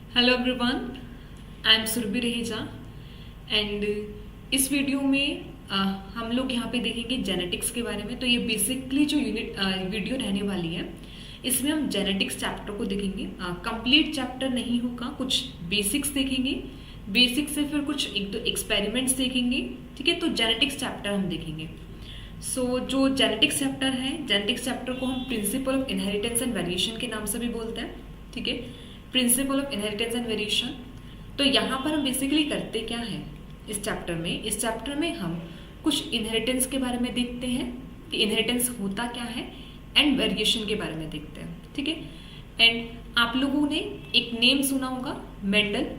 Hello everyone, I am Surabhi Raheja and इस video में हम लोग यहाँ पे देखेंगे जेनेटिक्स के बारे में। तो ये बेसिकली जो वीडियो रहने वाली है, इसमें हम जेनेटिक्स चैप्टर को देखेंगे। कंप्लीट चैप्टर नहीं होगा, कुछ बेसिक्स देखेंगे, बेसिक्स से फिर कुछ एक दो एक्सपेरिमेंट्स देखेंगे। ठीक है, तो जेनेटिक्स चैप्टर हम देखेंगे। जो जेनेटिक्स चैप्टर है, जेनेटिक्स चैप्टर को हम principal of inheritance and variation के नाम से भी बोलते हैं। ठीक है, principal of inheritance and variation. तो यहाँ पर हम बेसिकली करते क्या है इस चैप्टर में हम कुछ इनहेरिटेंस के बारे में देखते हैं कि इनहेरिटेंस होता क्या है, एंड वेरिएशन के बारे में देखते हैं। ठीक है, एंड आप लोगों ने एक नेम सुना होगा, मेंडल।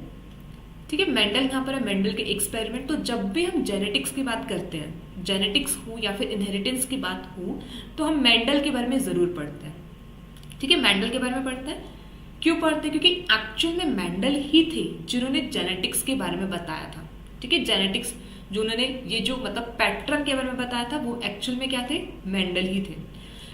ठीक है, मेंडल यहाँ पर है, मेंडल के एक्सपेरिमेंट। तो जब भी हम जेनेटिक्स की बात करते हैं, जेनेटिक्स हो या फिर इनहेरिटेंस की बात हो, तो हम मेंडल के बारे में जरूर पढ़ते हैं। ठीक है, मेंडल के बारे में पढ़ते हैं। क्यों पढ़ते हैं? क्योंकि एक्चुअल में मेंडल ही थे जिन्होंने जेनेटिक्स के बारे में बताया था। ठीक है, जेनेटिक्स जो उन्होंने ये जो मतलब पैटर्न के बारे में बताया था, वो एक्चुअल में क्या थे? मेंडल ही थे।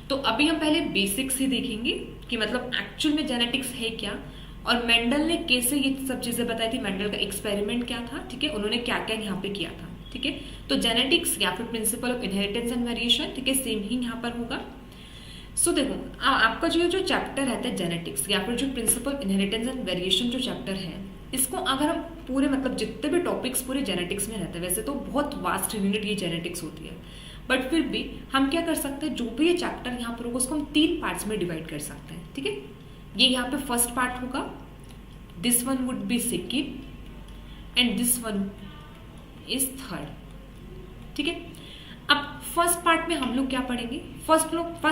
तो अभी हम पहले बेसिक्स ही देखेंगे कि मतलब एक्चुअल में जेनेटिक्स है क्या, और मेंडल ने कैसे ये सब चीजें बताई थी, मेंडल का एक्सपेरिमेंट क्या था। ठीक है, उन्होंने क्या क्या यहाँ पे किया था। ठीक है, तो जेनेटिक्स या फिर principal of inheritance and variation, ठीक है, सेम ही यहाँ पर होगा। देखो, आपका जो चैप्टर रहता है जेनेटिक्स या फिर जो प्रिंसिपल इनहेरिटेंस एंड वेरिएशन जो चैप्टर है, इसको अगर हम पूरे मतलब जितने भी टॉपिक्स पूरे जेनेटिक्स में रहते हैं, वैसे तो बहुत वास्ट यूनिट ये जेनेटिक्स होती है, बट फिर भी हम क्या कर सकते हैं, जो भी ये चैप्टर यहाँ पर होगा उसको हम 3 पार्ट्स में डिवाइड कर सकते हैं। ठीक है, ये यहाँ पे फर्स्ट पार्ट होगा, this one would be second and this one is third. ठीक है, अब फर्स्ट पार्ट में हम लोग क्या पढ़ेंगे? फर्स्ट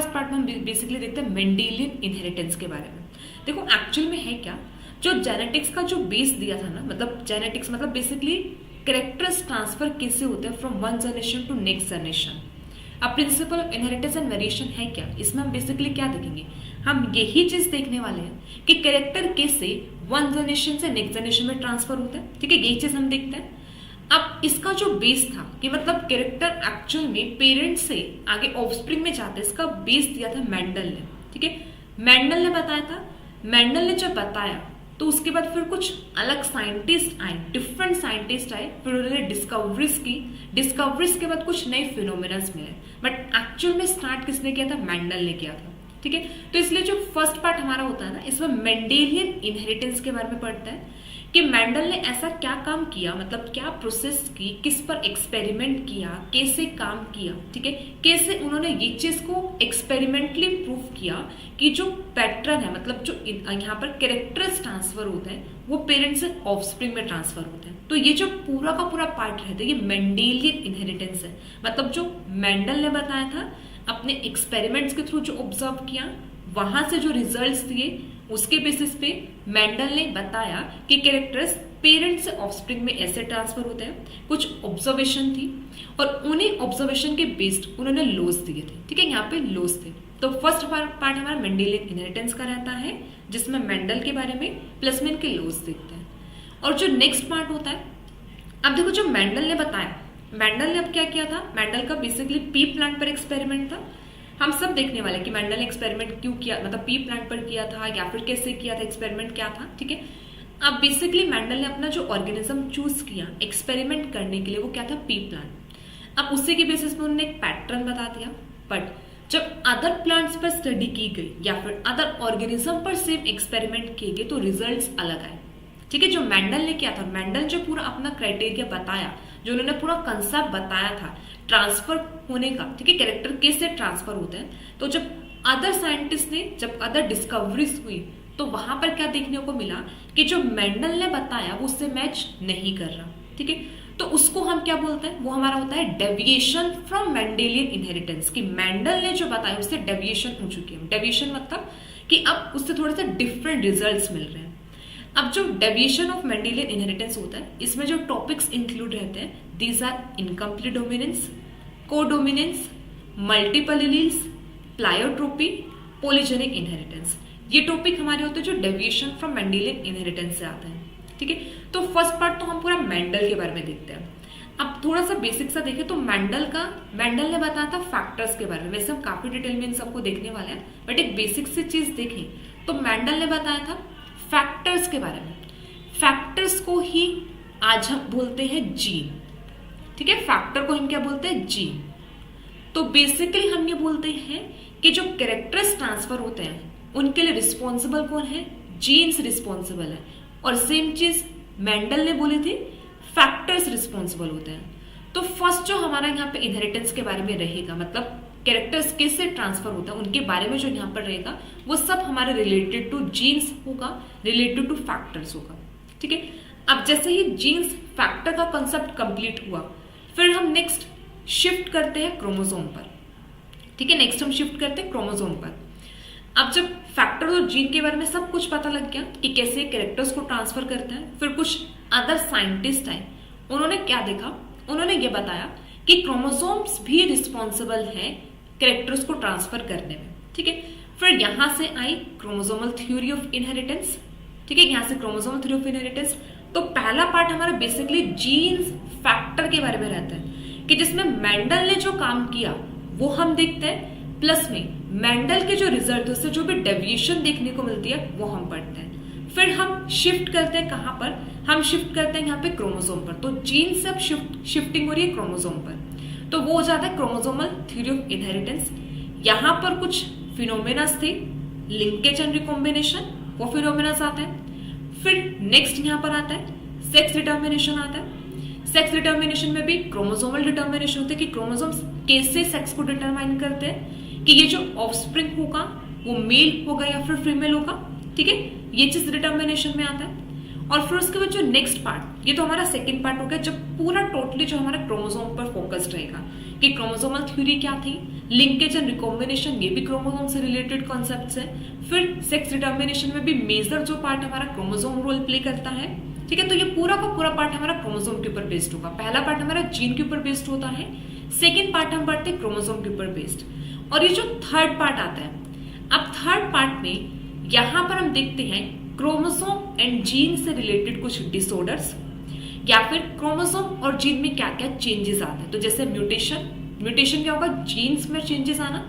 पार्ट में हम बेसिकली देखते हैं मेंडेलियन इनहेरिटेंस के बारे में। देखो एक्चुअल में है क्या, जो जेनेटिक्स का जो बेस दिया था ना, मतलब जेनेटिक्स मतलब बेसिकली कैरेक्टर्स ट्रांसफर कैसे होते हैं from one generation to next generation. अब principle of inheritance and variation है क्या, इसमें हम बेसिकली क्या देखेंगे, हम यही चीज देखने वाले हैं कि कैरेक्टर कैसे वन जनरेशन से नेक्स्ट जनरेशन में ट्रांसफर होता है। ठीक है, यही चीज हम देखते हैं। अब इसका जो बेस था कि मतलब कैरेक्टर एक्चुअल में पेरेंट्स से आगे ऑफस्प्रिंग में जाते हैं, इसका बेस दिया था मेंडल ने। ठीक है, मेंडल ने बताया था। मेंडल ने जब बताया तो उसके बाद फिर कुछ अलग साइंटिस्ट आए, डिफरेंट साइंटिस्ट आए, फिर उन्होंने डिस्कवरीज की। डिस्कवरीज के बाद कुछ नए फिनोमिनस मिले, बट एक्चुअल में स्टार्ट किसने किया था? मेंडल ने किया था। ठीक है, तो इसलिए जो फर्स्ट पार्ट हमारा होता है ना, इसमें मेंडेलियन इनहेरिटेंस के बारे में पढ़ता है कि मेंडल ने ऐसा क्या काम किया, मतलब क्या प्रोसेस की, किस पर एक्सपेरिमेंट किया, कैसे काम किया। ठीक है, कैसे उन्होंने ये चीज को एक्सपेरिमेंटली प्रूव किया कि जो पैटर्न है, मतलब जो यहाँ पर कैरेक्टर्स ट्रांसफर होते हैं, वो पेरेंट्स से ऑफस्प्रिंग में ट्रांसफर होते हैं। तो ये जो पूरा का पूरा पार्ट रहता है, ये मेंडेलियन इनहेरिटेंस है। मतलब जो मेंडल ने बताया था, अपने एक्सपेरिमेंट्स के थ्रू जो ऑब्जर्व किया, वहां से जो रिजल्ट्स दिए, उसके बेसिस पे मेंडल ने बताया कि कैरेक्टर्स पेरेंट से ऑफस्प्रिंग में ऐसे ट्रांसफर होते हैं। कुछ ऑब्जर्वेशन थी और उन्हीं ऑब्जर्वेशन के बेस्ड उन्होंने लॉज दिए थे। ठीक है, यहाँ पे लॉज थे। तो फर्स्ट पार्ट हमारा मेंडेलियन इनहेरिटेंस का रहता है, जिसमें मेंडल के बारे में प्लस में इनके लॉज देखते हैं। और जो नेक्स्ट पार्ट होता है, अब देखो जो मेंडल ने बताया, मेंडल ने अब क्या किया था, मेंडल का बेसिकली पी प्लांट पर एक्सपेरिमेंट था। हम सब देखने वाले कि मेंडल ने एक्सपेरिमेंट क्यों किया, मतलब पी प्लांट पर किया था या फिर कैसे किया था, एक्सपेरिमेंट क्या था। ठीक है, अब बेसिकली मेंडल ने अपना जो ऑर्गेनिज्म चूज किया एक्सपेरिमेंट करने के लिए, वो क्या था? P plant. अब उसी के बेसिस पे उन्होंने एक पैटर्न बता दिया, बट जब अदर प्लांट्स पर स्टडी की गई या फिर अदर ऑर्गेनिज्म पर सेम एक्सपेरिमेंट किए गए, तो रिजल्ट्स अलग आए। ठीक है, जो मेंडल ने किया था, मेंडल जो पूरा अपना क्राइटेरिया बताया, जो उन्होंने पूरा कंसेप्ट बताया था ट्रांसफर होने का, ठीक है, कैरेक्टर कैसे ट्रांसफर होते हैं, तो जब अदर साइंटिस्ट ने, जब अदर डिस्कवरीज हुई, तो वहां पर क्या देखने को मिला कि जो मेंडल ने बताया वो उससे मैच नहीं कर रहा। ठीक है, तो उसको हम क्या बोलते हैं, वो हमारा होता है डेविएशन फ्रॉम मेंडेलियन इनहेरिटेंस, कि मेंडल ने जो बताया उससे डेविएशन हो चुकी है। डेविएशन मतलब कि अब उससे थोड़े से डिफरेंट रिजल्ट्स मिल रहे हैं। अब जो डेविएशन ऑफ मेंडेलियन इनहेरिटेंस होता है, इसमें जो टॉपिक्स इंक्लूड रहते हैं, these are incomplete dominance, codominance, multiple alleles, pleiotropy, polygenic inheritance. ये टॉपिक हमारे होते हैं जो डेविएशन फ्रॉम मेंडेलियन इनहेरिटेंस से आते हैं। ठीक है, तो फर्स्ट पार्ट तो हम पूरा मेंडल के बारे में देखते हैं। अब थोड़ा सा बेसिक सा देखें तो मेंडल ने बताया था फैक्टर्स के बारे में। वैसे हम काफी डिटेल में इन सबको देखने वाले हैं, बट एक बेसिक सी चीज देखें तो मेंडल ने बताया था फैक्टर्स के बारे में। फैक्टर्स को ही आज हम बोलते हैं जीन। ठीक है, फैक्टर को हम क्या बोलते हैं? जीन। तो बेसिकली हम ये बोलते हैं कि जो कैरेक्टर्स ट्रांसफर होते हैं उनके लिए रिस्पॉन्सिबल कौन है? जीन्स रिस्पॉन्सिबल है। और सेम चीज मेंडल ने बोली थी, फैक्टर्स रिस्पॉन्सिबल होते हैं। तो फर्स्ट जो हमारा यहाँ पे इनहेरिटेंस के बारे में रहेगा, मतलब कैरेक्टर्स कैसे ट्रांसफर होता है उनके बारे में जो यहाँ पर रहेगा वो सब हमारे रिलेटेड टू जीन्स होगा, रिलेटेड टू फैक्टर्स होगा। ठीक है, अब जैसे ही जीन्स फैक्टर का कंसेप्ट कंप्लीट हुआ, फिर हम नेक्स्ट शिफ्ट करते हैं क्रोमोसोम पर। ठीक है, नेक्स्ट हम शिफ्ट करते हैं क्रोमोसोम पर। अब जब फैक्टर और जीन के बारे में सब कुछ पता लग गया कि कैसे कैरेक्टर्स को ट्रांसफर करते हैं, फिर कुछ अदर साइंटिस्ट आए, उन्होंने क्या देखा? उन्होंने ये बताया कि क्रोमोसोम्स भी रिस्पॉन्सिबल हैं कैरेक्टर्स को ट्रांसफर करने में। ठीक है, फिर यहां से आई क्रोमोसोमल थ्योरी ऑफ इनहेरिटेंस। ठीक है, यहां से क्रोमोसोमल थ्योरी ऑफ इनहेरिटेंस। तो पहला पार्ट हमारा बेसिकली जीन्स फैक्टर के बारे में रहता है कि जिसमें मेंडल ने जो काम किया वो हम देखते हैं, प्लस में मेंडल के जो रिजल्ट उससे जो भी डेविएशन देखने को मिलती है वो हम पढ़ते हैं। फिर हम शिफ्ट करते हैं कहां पर? हम शिफ्ट करते हैं यहाँ पे क्रोमोसोम पर। तो जीन से अब शिफ्टिंग हो रही है क्रोमोसोम पर, तो वो हो जाता है क्रोमोसोमल थ्योरी ऑफ इनहेरिटेंस। यहां पर कुछ फिनोमेनास थे, लिंकेज एंड रिकॉम्बिनेशन, वो फिनोमेनास आता है। फिर नेक्स्ट यहां पर आता है सेक्स डिटर्मिनेशन आता है। सेक्स डिटर्मिनेशन में भी क्रोमोसोमल डिटर्मिनेशन होते हैं कि क्रोमोसोम्स कैसे सेक्स को डिटरमाइन करते हैं कि ये जो ऑफस्प्रिंग होगा वो मेल होगा या फिर फीमेल होगा। ठीक है, ये चीज डिटर्मिनेशन में आता है। और फिर उसके बाद जो नेक्स्ट पार्ट, ये तो हमारा सेकंड पार्ट हो गया, जब पूरा टोटली जो हमारा क्रोमोसोम पर फोकस्ड रहेगा कि क्रोमोसोमल थ्योरी क्या थी, लिंकेज एंड रिकॉम्बिनेशन, ये भी क्रोमोसोम से रिलेटेड कॉन्सेप्ट्स है। फिर सेक्स डिटर्मिनेशन में भी मेजर जो पार्ट हमारा क्रोमोसोम रोल प्ले करता है। ठीक है, तो ये पूरा का पूरा पार्ट हमारा क्रोमोसोम के ऊपर बेस्ड होगा। पहला पार्ट हमारा जीन के ऊपर बेस्ड होता है, सेकेंड पार्ट हम पढ़ते हैं क्रोमोसोम के ऊपर बेस्ड। और ये जो थर्ड पार्ट आता है, अब थर्ड पार्ट में यहां पर हम देखते हैं क्रोमोसोम एंड जीन से रिलेटेड कुछ डिसऑर्डर्स, या फिर क्रोमोसोम और जीन में क्या क्या चेंजेस आते हैं। तो जैसे म्यूटेशन, म्यूटेशन क्या होगा? जीन्स में चेंजेस आना,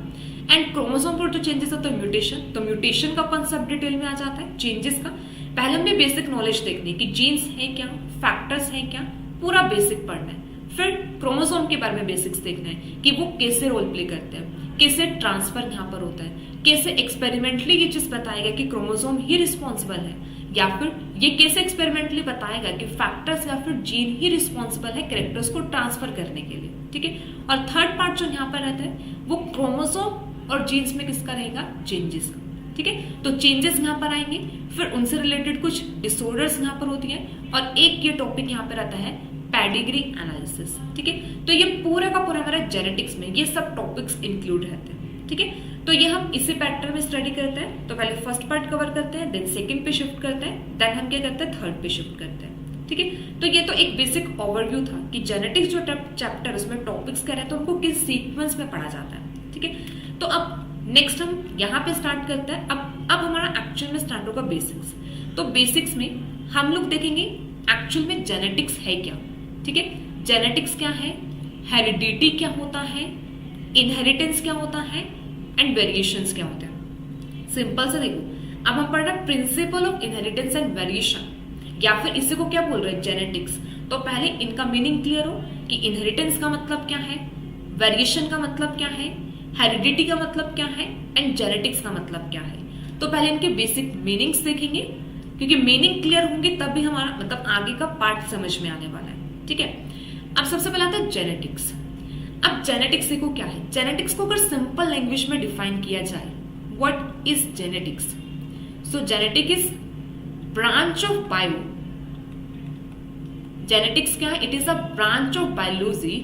एंड क्रोमोसोम पर जो चेंजेस होता है म्यूटेशन। तो म्यूटेशन का कॉन्सेप्ट डिटेल में आ जाता है, चेंजेस का। पहले हमने बेसिक नॉलेज देखनी है कि जीन्स है क्या, फैक्टर्स है क्या, पूरा बेसिक पढ़ना है। फिर क्रोमोसोम के बारे में बेसिक्स देखना है कि वो कैसे रोल प्ले करते हैं, कैसे ट्रांसफर यहाँ पर होता है, कैसे एक्सपेरिमेंटली ये चीज बताएगा कि क्रोमोसोम ही रिस्पॉन्सिबल है, या फिर ये कैसे एक्सपेरिमेंटली बताएगा कि फैक्टर्स या फिर जीन ही रिस्पॉन्सिबल है कैरेक्टर्स को ट्रांसफर करने के लिए। ठीक है, और थर्ड पार्ट जो यहाँ पर रहता है वो क्रोमोसोम और जीन्स में किसका रहेगा? चेंजेस का। ठीक है, तो चेंजेस यहाँ पर आएंगे, फिर उनसे रिलेटेड कुछ डिसऑर्डर्स यहाँ पर होती है, और एक ये टॉपिक यहाँ पर आता है पेडिग्री एनालिसिस। ठीक है, तो ये पूरा का पूरा हमारा जेनेटिक्स में ये सब टॉपिक्स इंक्लूड रहते हैं। ठीक है, तो ये हम इसी पैटर्न में स्टडी करते हैं। तो पहले फर्स्ट पार्ट कवर करते हैं, देन सेकंड पे शिफ्ट करते हैं, देन हम क्या करते हैं? थर्ड पे शिफ्ट करते हैं। ठीक है, तो ये तो एक बेसिक ओवरव्यू था कि जेनेटिक्स जो चैप्टर उसमें टॉपिक्स क्या रहते हैं उनको किस सीक्वेंस में पढ़ा जाता है। ठीक है, तो अब नेक्स्ट हम यहाँ पे स्टार्ट करते हैं। अब हमारा एक्चुअल में स्टार्ट होगा बेसिक्स। तो बेसिक्स में हम लोग देखेंगे एक्चुअल में जेनेटिक्स है क्या। ठीक है, जेनेटिक्स क्या है, हेरिडिटी क्या होता है, इनहेरिटेंस क्या होता है, एंड वेरिएशंस क्या होते हैं। सिंपल से देखो, अब हम पढ़ रहे हैं principal of inheritance and variation, या फिर इसी को क्या बोल रहे हैं? जेनेटिक्स। तो पहले इनका मीनिंग क्लियर हो कि इनहेरिटेंस का मतलब क्या है, वेरिएशन का मतलब क्या है, हेरिडिटी का मतलब क्या है, एंड जेनेटिक्स का मतलब क्या है। तो पहले इनके बेसिक मीनिंग्स देखेंगे, क्योंकि मीनिंग क्लियर होंगे तब भी हमारा मतलब आगे का पार्ट समझ में आने वाला है। ठीक है, अब सबसे पहले आता है जेनेटिक्स। अब जेनेटिक्स देखो क्या है। जेनेटिक्स को अगर सिंपल लैंग्वेज में डिफाइन किया जाए, what is genetics? So genetic is branch of bio. Genetics क्या है? It is a branch of biology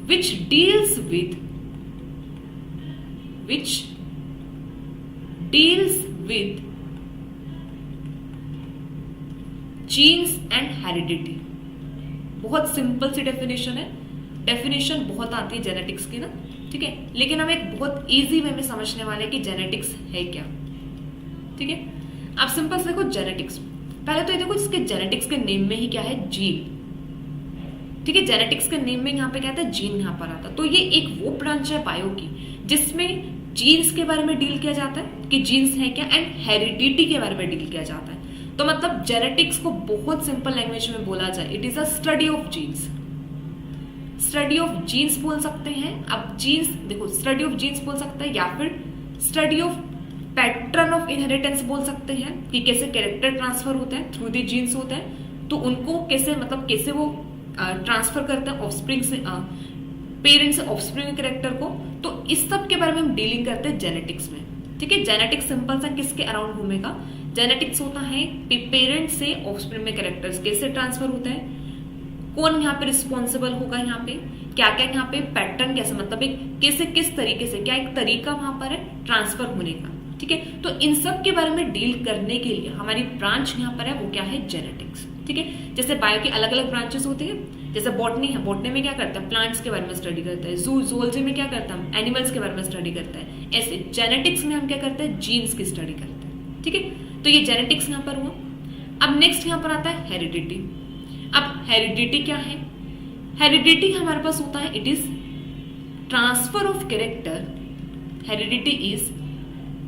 which deals with genes and heredity। बहुत सिंपल सी डेफिनेशन है, डेफिनेशन बहुत आती है जेनेटिक्स की ना। ठीक है, लेकिन हम एक बहुत इजी वे में समझने वाले हैं कि जेनेटिक्स है क्या। ठीक है, आप सिंपल से देखो जेनेटिक्स। पहले तो ये देखो इसके जेनेटिक्स के नेम में ही क्या है? जीन। ठीक है, जेनेटिक्स के नेम में यहाँ पे क्या आता है? जीन यहाँ पर आता है। तो ये एक वो ब्रांच है बायो की जिसमें जीन्स के बारे में डील किया जाता है कि जीन्स है क्या, एंड हेरिडिटी के बारे में डील किया जाता है। तो मतलब जेनेटिक्स को बहुत सिंपल लैंग्वेज में बोला जाए, it is a study of genes. Study of genes बोल सकते हैं। अब जीन्स देखो, स्टडी ऑफ जीन्स बोल सकते हैं या फिर study of pattern of inheritance बोल सकते हैं, कि कैसे कैरेक्टर ट्रांसफर होता है थ्रू द जीन्स होता है, तो उनको कैसे मतलब कैसे वो ट्रांसफर करते हैं ऑफस्प्रिंग से, पेरेंट्स से ऑफस्प्रिंग कैरेक्टर को। तो इस सब के बारे में हम डीलिंग करते हैं जेनेटिक्स में। ठीक है, जेनेटिक्स सिंपल सा किसके अराउंड घूमेगा, जेनेटिक्स होता है पेरेंट्स से ऑफस्प्रिंग में कैरेक्टर्स कैसे ट्रांसफर होता है, कौन यहाँ पे रिस्पॉन्सिबल होगा, यहाँ पे क्या क्या यहाँ पे पैटर्न कैसे मतलब एक कैसे किस तरीके से क्या एक तरीका वहां पर है ट्रांसफर होने का। ठीक है, तो इन सब के बारे में डील करने के लिए हमारी ब्रांच यहाँ पर है वो क्या है, जेनेटिक्स। ठीक है, जैसे बायो की अलग अलग ब्रांचेस होती है, जैसे बॉटनी है, बॉटनी में क्या करता है, प्लांट्स के बारे में स्टडी करता है, जूलॉजी में क्या करता है, एनिमल्स के बारे में स्टडी करता है, ऐसे जेनेटिक्स में हम क्या करते हैं, जीन्स की स्टडी करते हैं। ठीक है, तो ये जेनेटिक्स यहाँ पर हुआ। अब नेक्स्ट यहाँ पर आता है हेरिडिटी। अब हेरिडिटी क्या है, हेरिडिटी हमारे पास होता है, it is transfer of character, heredity is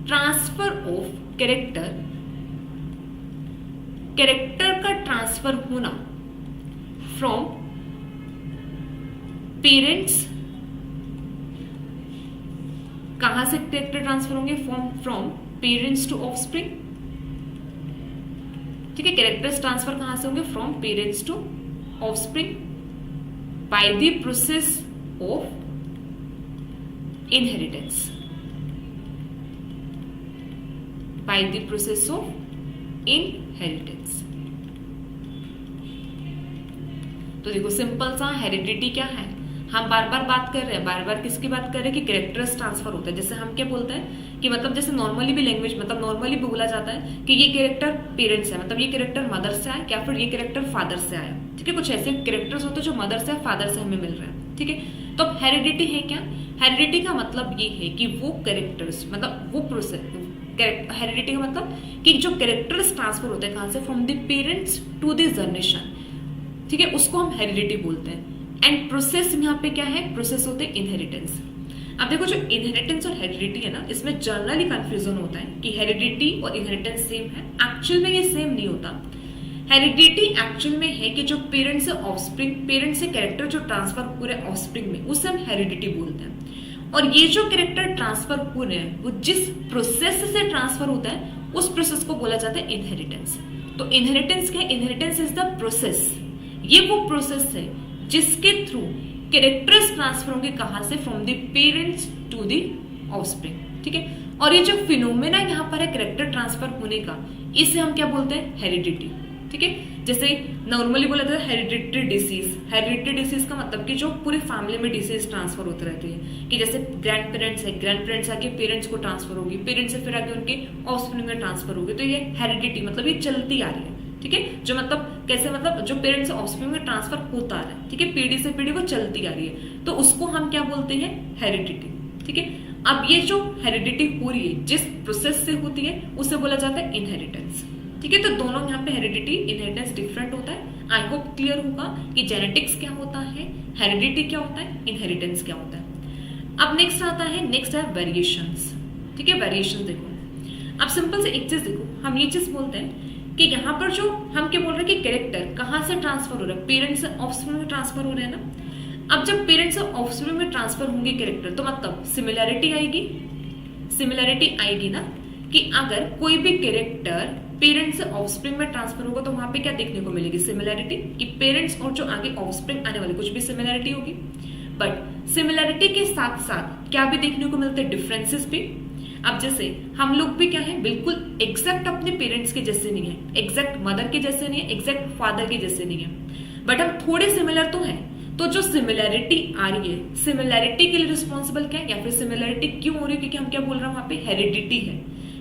transfer of character, character का ट्रांसफर होना फ्रॉम पेरेंट्स, कहां से कैरेक्टर ट्रांसफर होंगे, फ्रॉम पेरेंट्स टू ऑफस्प्रिंग। ठीक है, कैरेक्टर्स ट्रांसफर कहां से होंगे, from parents to offspring by the process of inheritance, by the process of inheritance. तो देखो सिंपल सा हेरिडिटी क्या है, हम बार बार बात कर रहे हैं, बार बार किसकी बात कर रहे हैं कि कैरेक्टर्स ट्रांसफर होता है। जैसे हम क्या बोलते हैं कि मतलब जैसे नॉर्मली भी लैंग्वेज मतलब नॉर्मली भी बोला जाता है कि ये कैरेक्टर पेरेंट्स है, मतलब ये कैरेक्टर मदर से आया या फिर ये कैरेक्टर फादर से आया। ठीक है, कुछ ऐसे कैरेक्टर्स होते हैं जो मदर से फादर से हमें मिल रहे हैं। ठीक है, तो अब हेरिडिटी है क्या, हेरिडिटी का मतलब ये है कि वो कैरेक्टर्स मतलब वो प्रोसेस, हेरिडिटी का मतलब कि जो कैरेक्टर्स ट्रांसफर होते हैं कहां से, from the parents to the generation. ठीक है, उसको हम हेरिडिटी बोलते हैं। एंड प्रोसेस यहाँ पे क्या है, प्रोसेस होते हैं इनहेरिटेंस। अब देखो जो इनहेरिटेंस और हेरिडिटी है ना, इसमें जनरली कंफ्यूजन होता है कि हेरिडिटी और इनहेरिटेंस सेम है। एक्चुअल में ये सेम नहीं होता। हेरिडिटी एक्चुअल में है कि जो पेरेंट्स से ऑफस्प्रिंग, पेरेंट्स से कैरेक्टर जो ट्रांसफर पूरे ऑफस्प्रिंग में, उससे हम हेरिडिटी बोलते हैं। और ये जो कैरेक्टर ट्रांसफर हो रहे हैं वो जिस प्रोसेस से ट्रांसफर होता है उस प्रोसेस को बोला जाता है इनहेरिटेंस। तो इनहेरिटेंस क्या है, इनहेरिटेंस इज द प्रोसेस, ये वो प्रोसेस है जिसके थ्रू कैरेक्टर्स ट्रांसफर होंगे कहां से, from the parents to the offspring. ठीक है, और ये जो फिनोमेना यहाँ पर है कैरेक्टर ट्रांसफर होने का, इसे हम क्या बोलते हैं, हेरिडिटी। ठीक है, जैसे नॉर्मली बोला जाता है हेरिडिटरी डिसीज। हेरिडिटरी डिसीज का मतलब कि जो पूरी फैमिली में डिसीज ट्रांसफर होते रहते हैं, कि जैसे ग्रैंड पेरेंट्स है, ग्रैंड पेरेंट्स आके पेरेंट्स को ट्रांसफर होगी, पेरेंट्स से फिर आगे उनके ऑफस्प्रिंग में ट्रांसफर होगी। तो ये हेरिडिटी मतलब ये चलती आ रही है। ठीक है, जो मतलब कैसे मतलब जो पेरेंट्स से ऑफस्प्रिंग में ट्रांसफर होता आ रहा है, ठीक है, पीढ़ी से पीढ़ी वो चलती आ रही है, तो उसको हम क्या बोलते हैं, हेरिडिटी। ठीक है, अब ये जो हेरिडिटी हो रही है जिस प्रोसेस से होती है उसे बोला जाता है इनहेरिटेंस। ठीक है, तो दोनों यहाँ पे हेरिडिटी इनहेरिटेंस डिफरेंट होता है। आई होप क्लियर होगा कि जेनेटिक्स क्या होता है, हेरिडिटी क्या होता है, इनहेरिटेंस क्या होता है। अब नेक्स्ट आता है, नेक्स्ट है वेरिएशंस। ठीक है, वेरिएशन देखो, अब सिंपल से एक चीज देखो, हम ये चीज बोलते हैं कि यहाँ पर जो हम क्या बोल रहे हैं कि कैरेक्टर कहां से ट्रांसफर हो रहा है, पेरेंट्स से ऑफस्प्रिंग में ट्रांसफर हो रहे हैं ना। अब जब पेरेंट्स से ऑफस्प्रिंग में ट्रांसफर होंगे कैरेक्टर, तो मतलब सिमिलैरिटी आएगी, सिमिलैरिटी आएगी ना, कि अगर कोई भी कैरेक्टर पेरेंट्स से ऑफस्प्रिंग में ट्रांसफर होगा तो वहां पे क्या देखने को मिलेगी, सिमिलैरिटी, कि पेरेंट्स और जो आगे ऑफस्प्रिंग आने वाले कुछ भी सिमिलैरिटी होगी। बट सिमिलैरिटी के साथ साथ क्या भी देखने को मिलते हैं, डिफरेंसेस भी। अब जैसे हम लोग भी क्या है, बिल्कुल एग्जैक्ट अपने पेरेंट्स के जैसे नहीं है, एग्जैक्ट मदर के जैसे नहीं है, एग्जैक्ट फादर के जैसे नहीं है, बट हम थोड़े सिमिलर तो हैं। तो जो सिमिलैरिटी आ रही है, सिमिलैरिटी के लिए रिस्पॉन्सिबल क्या है, या फिर सिमिलैरिटी क्यों हो रही है, क्योंकि हम क्या बोल रहे हैं वहां पे हेरिडिटी है।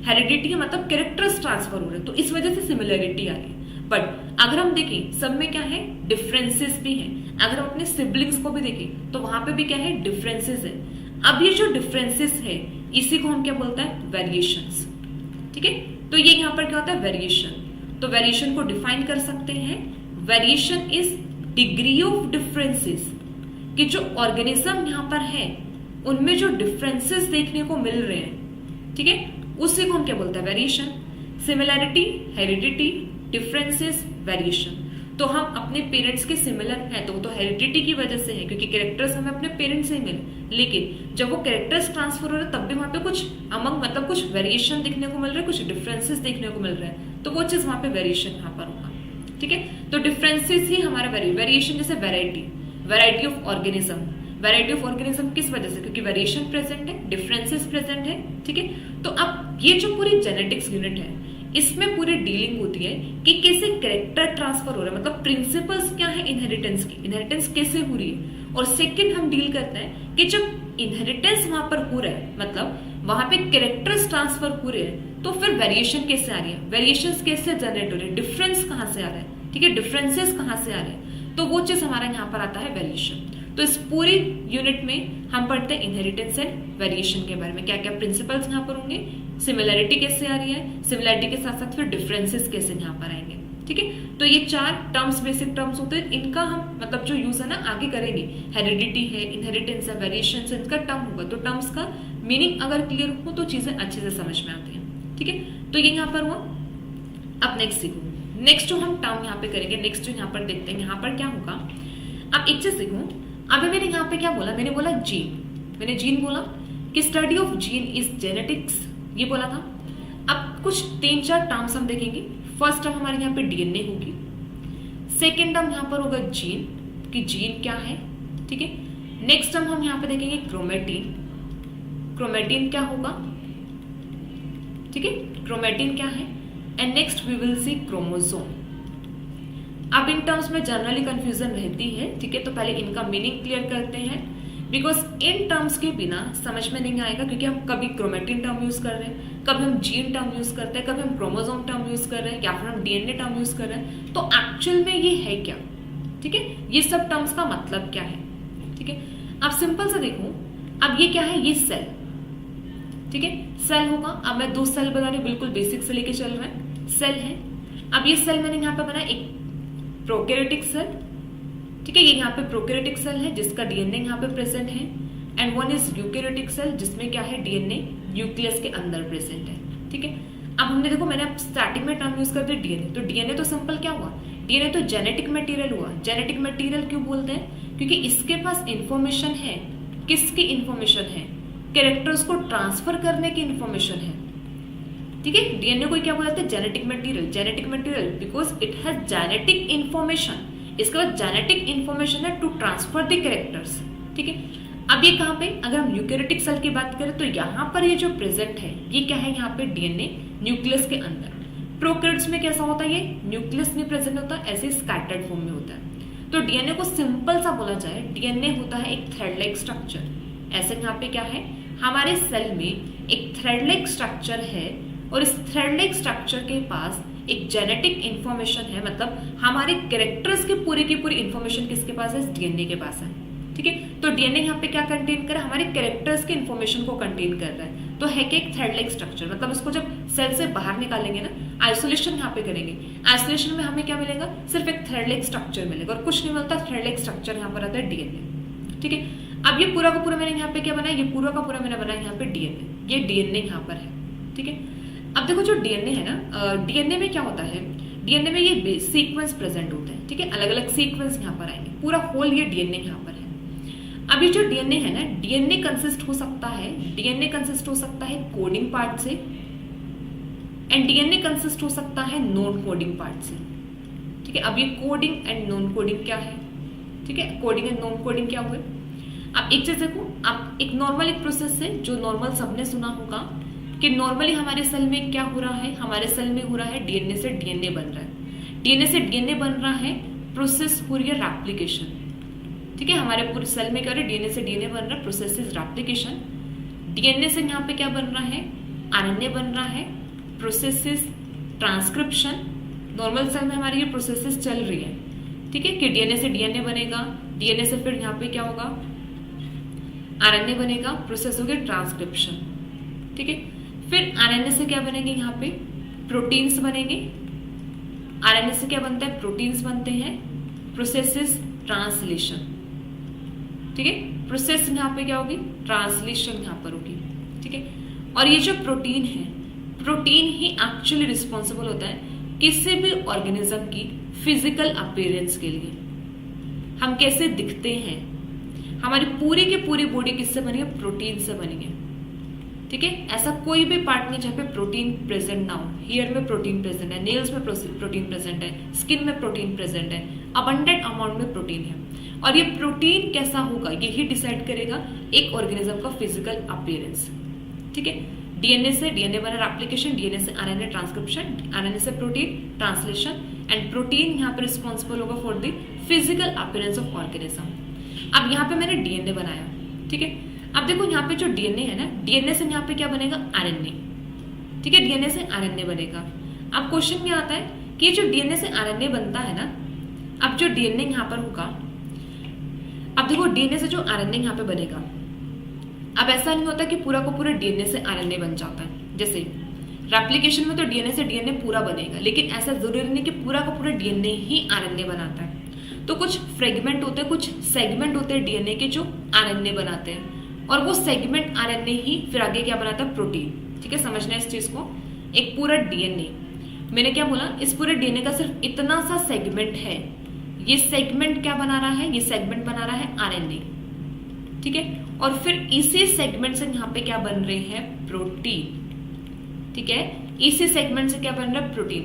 हेरिडिटी है मतलब कैरेक्टर्स ट्रांसफर हो रहे हैं, तो इस वजह से सिमिलैरिटी आ रही है। बट अगर हम देखें सब में क्या है, डिफरेंसेस भी हैं। अगर हम अपने सिबलिंग्स को भी देखें तो वहां पे भी क्या है, डिफरेंसेस है। अब ये जो डिफरेंसेस है इसी को हम क्या बोलते हैं, वेरिएशंस। ठीक है, तो ये यहाँ पर क्या होता है, वेरिएशन। तो वेरिएशन को डिफाइन कर सकते हैं, variation is degree of differences, कि जो ऑर्गेनिज्म यहाँ पर है उनमें जो डिफरेंसेस देखने को मिल रहे हैं, ठीक है, उसी को हम क्या बोलते हैं, variation. Similarity, heredity, differences, variation. तो हम अपने पेरेंट्स के सिमिलर हैं तो वो तो हेरिडिटी की वजह से है, क्योंकि कैरेक्टर्स हमें अपने पेरेंट्स से ही मिले, लेकिन जब वो कैरेक्टर्स ट्रांसफर हो रहे हैं तब भी वहां पे कुछ अमंग मतलब कुछ वेरिएशन देखने को मिल रहा है, कुछ डिफरेंसेस देखने को मिल रहा है, तो वो चीज वहां पे वेरिएशन यहाँ पर होगा। ठीक है, तो डिफरेंसेस ही हमारा वेरिएशन, जैसे variety of organism. Variety of organism किस वजह से? क्योंकि वेरिएशन प्रेजेंट है, डिफरेंसेस प्रेजेंट है। ठीक है, तो अब ये जो पूरी जेनेटिक्स यूनिट है इसमें पूरी डीलिंग होती है कि कैसे कैरेक्टर ट्रांसफर हो रहा है, मतलब प्रिंसिपल्स क्या है इनहेरिटेंस की, इनहेरिटेंस कैसे हो रही है। और सेकंड हम डील करते हैं कि जब इनहेरिटेंस वहां पर हो रहा है, मतलब वहां पे कैरेक्टर्स ट्रांसफर हो रहे हैं, तो फिर वेरिएशन कैसे आ रही है, वेरिएशन कैसे जनरेट हो रहे हैं, डिफरेंस कहां से आ रहा है। ठीक है, डिफरेंसेस कहां से आ रहे हैं, तो वो चीज हमारा यहाँ पर आता है वेरिएशन। तो इस पूरी यूनिट में हम पढ़ते हैं इनहेरिटेंस एंड वेरिएशन के बारे में, क्या क्या प्रिंसिपल्स यहाँ पर होंगे, सिमिलैरिटी कैसे आ रही है, सिमिलैरिटी के साथ साथ फिर डिफरेंसेस कैसे यहाँ पर आएंगे। ठीक है, तो ये 4 टर्म्स, बेसिक टर्म्स होते हैं, इनका हम मतलब जो यूज है ना आगे करेंगे। हेरिडिटी है, इनहेरिटेंस है, वेरिएशन है, इनका टर्म होगा, तो टर्म्स का मीनिंग अगर क्लियर हो तो चीजें अच्छे से समझ में आती है। ठीक है, तो ये यहाँ पर हुआ। अब नेक्स्ट सीखो, नेक्स्ट जो हम टर्म यहाँ पे करेंगे, नेक्स्ट जो यहाँ पर देखते हैं यहाँ पर क्या होगा। अब एक चीज देखो, अभी मैंने यहाँ पे क्या बोला, मैंने बोला जीन, मैंने जीन बोला कि study of gene is genetics, ये बोला था। अब कुछ 3-4 टर्म्स हम देखेंगे। फर्स्ट टर्म हमारे यहाँ पे डीएनए होगी, सेकेंड टर्म यहाँ पर होगा जीन, कि जीन क्या है। ठीक है, नेक्स्ट टर्म हम यहाँ पे देखेंगे क्रोमेटिन, क्रोमेटिन क्या होगा। ठीक है, क्रोमेटिन क्या है, and next we will see chromosome. अब इन टर्म्स में जनरली कंफ्यूजन रहती है। ठीक है, तो पहले इनका मीनिंग क्लियर करते हैं, बिकॉज इन टर्म्स के बिना समझ में नहीं आएगा, क्योंकि हम कभी क्रोमेटिन टर्म यूज कर रहे हैं, कभी हम जीन टर्म यूज करते हैं, कभी हम क्रोमोसोम टर्म यूज कर रहे हैं, या फिर हम डीएनए टर्म यूज कर रहे हैं, तो एक्चुअल में ये है क्या। ठीक है, ये सब टर्म्स का मतलब क्या है। ठीक है, अब सिंपल से देखो, अब ये क्या है, ये सेल। ठीक है, सेल होगा। अब मैं 2 सेल बना रही हूँ, बिल्कुल बेसिक से लेके चल रहा है, सेल है। अब ये सेल मैंने यहाँ पे बनाया एक प्रोकैरियोटिक सेल। ठीक है, ये यहाँ पे प्रोकैरियोटिक सेल है जिसका डीएनए यहाँ पे प्रेजेंट है, and one is eukaryotic cell जिसमें क्या है, डीएनए न्यूक्लियस के अंदर प्रेजेंट है। ठीक है, अब हमने देखो, मैंने अब स्टार्टिंग में टर्म यूज कर दिया डीएनए, तो डीएनए तो सिंपल क्या हुआ, डीएनए तो जेनेटिक मटेरियल हुआ। जेनेटिक मटेरियल क्यों बोलते हैं, क्योंकि इसके पास इंफॉर्मेशन है, किसकी इंफॉर्मेशन है, कैरेक्टर्स को ट्रांसफर करने की इंफॉर्मेशन है। ठीक है, डीएनए को क्या बोलते हैं, genetic material, genetic material because it has genetic information, इसके बाद जेनेटिक इंफॉर्मेशन है टू ट्रांसफर द कैरेक्टर्स। ठीक है, अब ये कहाँ पे, अगर हम यूकैरियोटिक सेल की बात करें तो यहाँ पर ये जो प्रेजेंट है ये क्या है, यहाँ पे डीएनए न्यूक्लियस के अंदर। प्रोकैरियोट्स में कैसा होता है, ये न्यूक्लियस नहीं प्रेजेंट होता, ऐसे स्कैटर्ड फॉर्म में होता है। तो डीएनए को सिंपल सा बोला जाए, डीएनए होता है एक थ्रेड लाइक स्ट्रक्चर। ऐसे यहाँ पे क्या है, हमारे सेल में एक थ्रेड लाइक स्ट्रक्चर है, और इस थ्रेड लाइक स्ट्रक्चर के पास एक जेनेटिक इंफॉर्मेशन है, मतलब हमारे कैरेक्टर्स की पूरी इंफॉर्मेशन किसके पास है, डीएनए के पास है। ठीक है, तो डीएनए यहाँ पे क्या कंटेन कर रहा है, हमारे कैरेक्टर्स की इंफॉर्मेशन को कंटेन कर रहा है। तो है कि एक थ्रेड लाइक स्ट्रक्चर, मतलब इसको जब सेल से बाहर निकालेंगे ना, आइसोलेशन यहाँ पे करेंगे, आइसोलेशन में हमें क्या मिलेगा, सिर्फ एक थ्रेड लाइक स्ट्रक्चर मिलेगा और कुछ नहीं मिलता। थ्रेड लाइक स्ट्रक्चर यहाँ पर आता है डीएनए। ठीक है, अब ये पूरा का पूरा मैंने यहाँ पे क्या बनाया, ये पूरा का पूरा मैंने बनाया यहाँ पे डीएनए, ये डीएनए यहाँ पर है। ठीक है, अब देखो जो डीएनए है ना, डीएनए में क्या होता है, डीएनए में ये सीक्वेंस प्रेजेंट होते हैं। ठीक है, अलग अलग सीक्वेंस यहाँ पर आएंगे, पूरा होल ये डीएनए यहाँ पर है। अभी जो डीएनए है ना, डीएनए कंसिस्ट हो सकता है, डीएनए कंसिस्ट हो सकता है कोडिंग पार्ट से, एंड डीएनए कंसिस्ट हो सकता है नॉन कोडिंग पार्ट से। ठीक है, अब ये कोडिंग एंड नॉन कोडिंग क्या है। ठीक है, कोडिंग एंड नॉन कोडिंग क्या हुए। अब एक चीज देखो, अब एक नॉर्मल एक प्रोसेस है जो नॉर्मल सबने सुना होगा कि नॉर्मली हमारे सेल में क्या हो रहा है, हमारे सेल में हो रहा है डीएनए से डीएनए बन रहा है, डीएनए से डीएनए बन रहा है, प्रोसेस हो रही है रेप्लिकेशन। ठीक है, हमारे पूरे सेल में क्या हो रहा है, डीएनए से डीएनए बन रहा है, प्रोसेस इज रेप्लिकेशन। डीएनए से यहाँ पे क्या बन रहा है, आरएनए बन रहा है, process is transcription. Normal cell में हमारी ये प्रोसेसेस चल रही है। ठीक है, कि डीएनए से डीएनए बनेगा, डीएनए से फिर यहाँ पे क्या होगा, आरएनए बनेगा, प्रोसेस हो गया ट्रांसक्रिप्शन। ठीक है, फिर आरएनए से क्या बनेंगे, यहाँ पे प्रोटीन्स बनेंगे। आरएनए से क्या बनता है, प्रोटीन्स बनते हैं, प्रोसेस इज ट्रांसलेशन। ठीक है, प्रोसेस यहाँ पे क्या होगी, ट्रांसलेशन यहाँ पर होगी। ठीक है, और ये जो प्रोटीन है, प्रोटीन ही एक्चुअली रिस्पॉन्सिबल होता है किसी भी ऑर्गेनिज्म की फिजिकल अपीयरेंस के लिए। हम कैसे दिखते हैं, हमारी पूरी की पूरी बॉडी किससे बनी है, प्रोटीन से बनी है। ठीक है, ऐसा कोई भी पार्ट नहीं जहाँ पे प्रोटीन प्रेजेंट ना हो। हेयर में प्रोटीन प्रेजेंट है, नेल्स में प्रोटीन प्रेजेंट है, स्किन में प्रोटीन प्रेजेंट है, अबंडेंट अमाउंट में प्रोटीन है। और ये प्रोटीन कैसा होगा यही डिसाइड करेगा एक ऑर्गेनिज्म का फिजिकल अपीयरेंस। ठीक है, डीएनए से डीएनए बना एप्लीकेशन, डीएनए से आरएनए ट्रांसक्रिप्शन, आरएनए से प्रोटीन ट्रांसलेशन, एंड प्रोटीन यहाँ पर रिस्पॉन्सिबल होगा for the physical appearance of organism. अब यहाँ पे मैंने डीएनए बनाया। ठीक है, अब देखो यहाँ पे जो डीएनए है ना, डीएनए से यहाँ पे क्या बनेगा, आरएनए। ठीक है, डीएनए से आरएनए बनेगा। अब क्वेश्चन क्या आता है कि जो डीएनए से आरएनए बनता है ना, अब जो डीएनए यहाँ पर होगा, अब देखो डीएनए से जो आरएनए यहाँ पे बनेगा, अब ऐसा नहीं होता कि पूरा को पूरा डीएनए से आरएनए बन जाता है। जैसे रेप्लिकेशन में तो डीएनए से डीएनए पूरा बनेगा, लेकिन ऐसा जरूरी नहीं कि पूरा का पूरा डीएनए ही आरएनए बनाता है। तो कुछ फ्रेगमेंट होते हैं, कुछ सेगमेंट होते हैं डीएनए के जो आरएनए बनाते हैं, और वो सेगमेंट आरएनए ही फिर आगे क्या बनाता है, प्रोटीन। ठीक है, समझना है इस चीज को। एक पूरा डीएनए, मैंने क्या बोला, इस पूरे डीएनए का सिर्फ इतना सा सेगमेंट है, ये सेगमेंट क्या बना रहा है, ये सेगमेंट बना रहा है आरएनए। ठीक है, और फिर इसी सेगमेंट से यहाँ पे क्या बन रहे हैं, प्रोटीन। ठीक है, इसी सेगमेंट से क्या बन रहा है, प्रोटीन।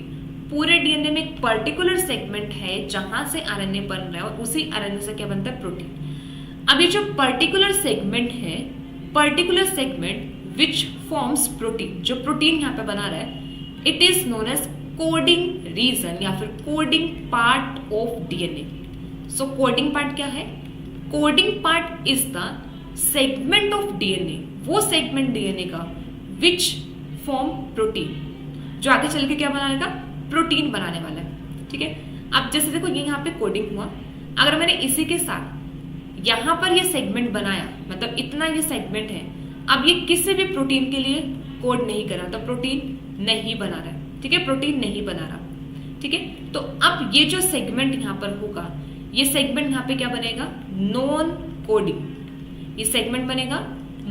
पूरे डीएनए में एक पर्टिकुलर सेगमेंट है जहां से आरएनए बन रहा है, और उसी आरएनए से क्या बनता है, प्रोटीन। अब ये जो पर्टिकुलर सेगमेंट है, particular segment which forms protein, जो प्रोटीन यहाँ पे बना रहा है, it is known as coding region या फिर coding part of DNA. So coding part क्या है, coding part is the segment of DNA, वो सेगमेंट डीएनए का विच फॉर्म प्रोटीन, जो आगे चल के क्या बनाएगा, प्रोटीन बनाने वाला है। ठीक है, अब जैसे देखो ये यहाँ पे कोडिंग हुआ, अगर मैंने इसी के साथ यहाँ पर ये सेगमेंट बनाया, मतलब इतना ये सेगमेंट है, अब ये किसी भी प्रोटीन के लिए कोड नहीं कर रहा, तो प्रोटीन नहीं बना रहा है। ठीक है, प्रोटीन नहीं बना रहा। ठीक है, तो अब ये जो सेगमेंट यहाँ पर होगा, ये सेगमेंट यहाँ पे क्या बनेगा, नॉन कोडिंग। ये सेगमेंट बनेगा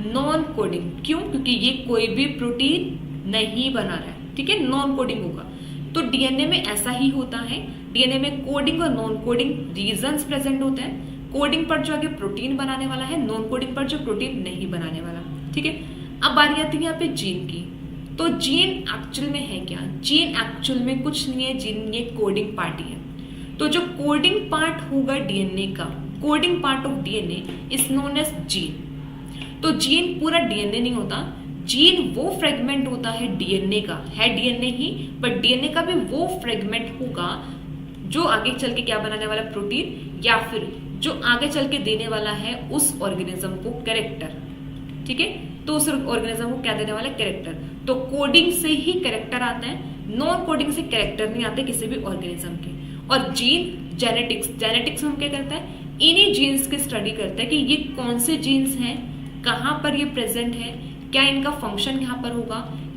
नॉन कोडिंग। क्यों, क्योंकि ये कोई भी प्रोटीन नहीं बना रहा है। ठीक है, नॉन कोडिंग होगा। तो डीएनए में ऐसा ही होता है, डीएनए में कोडिंग और नॉन कोडिंग रीजंस प्रेजेंट होते हैं। कोडिंग पर जो आगे प्रोटीन बनाने वाला है, नॉन कोडिंग पर जो प्रोटीन नहीं बनाने वाला। ठीक है, अब बारी आती है यहाँ पे जीन की। तो जीन एक्चुअल में है क्या, जीन एक्चुअल में कुछ नहीं है, जीन ये कोडिंग पार्ट ही है। तो जो कोडिंग पार्ट होगा डीएनए का, coding part of DNA is known as gene. तो जीन पूरा डीएनए नहीं होता, जीन वो फ्रेगमेंट होता है डीएनए का, है डीएनए ही, बट डीएनए का भी वो फ्रेगमेंट होगा जो आगे चल के क्या बनाने वाला, प्रोटीन, या फिर जो आगे चल के देने वाला है उस ऑर्गेनिज्म को कैरेक्टर। ठीक है, तो उस ऑर्गेनिज्म को क्या देने वाला, कैरेक्टर। तो कोडिंग से ही कैरेक्टर आता है, नॉन कोडिंग से कैरेक्टर नहीं आते किसी भी ऑर्गेनिज्म के। और जीन जेनेटिक्स, जेनेटिक्स में हम क्या करते हैं, इन्हीं जीन्स की स्टडी करते हैं कि ये कौन से जीन्स हैं, कहाँ पर ये प्रेजेंट है, क्या इनका फंक्शन यहाँ पर होगा,